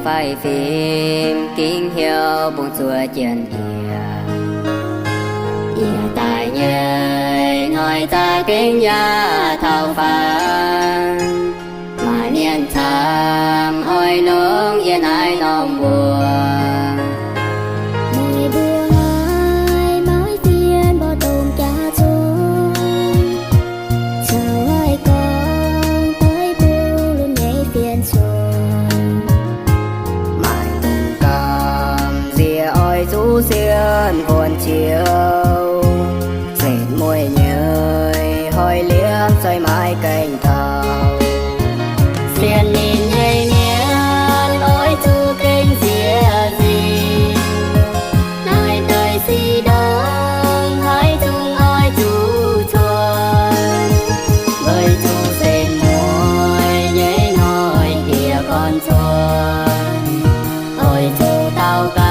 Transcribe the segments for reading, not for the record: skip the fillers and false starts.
phải phim kinh hiệu buông chùa chân tại nhơi nói ta kinh nhà thao phán mà niên tham ôi nương yên ai nong buồn. Xiên buồn chiều dệt môi nhơi hồi liếc rơi mãi cành thảo xiên nhìn nhây miên ôi chu kinh dìa gì nói đời si đông hãy chung ôi chu chuồn với chu dệt môi nhây nói kia con chuồn ôi chu tao cao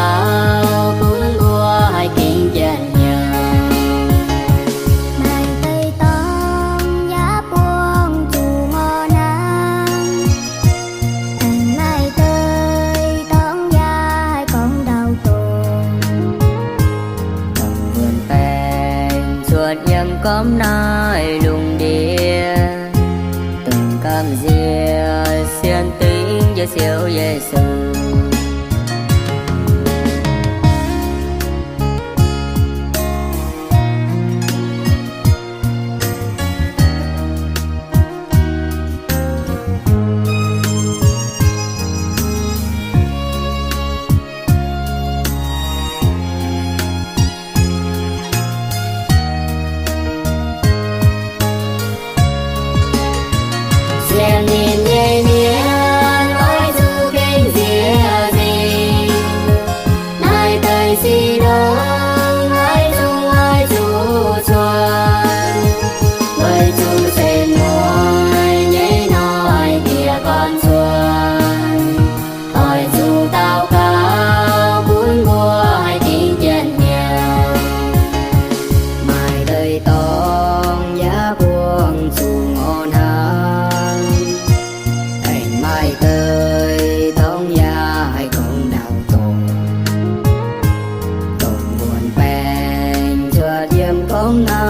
cóm nai lùng đĩa từng cam dìa xiên tính với siêu Giêsu. Nhìn nhây miên ôi chu kinh dìa gì nay tới si đông hãy chung ôi chu chuồn với chu trên môi nhây nói kia con chuồn ôi chu tao cao cuốn bùa hay kinh chân nhiều mai đời tông giá buông chu ngon mai tới thông nhà hay không đau tùng tùng buồn bèn chưa diêm không nào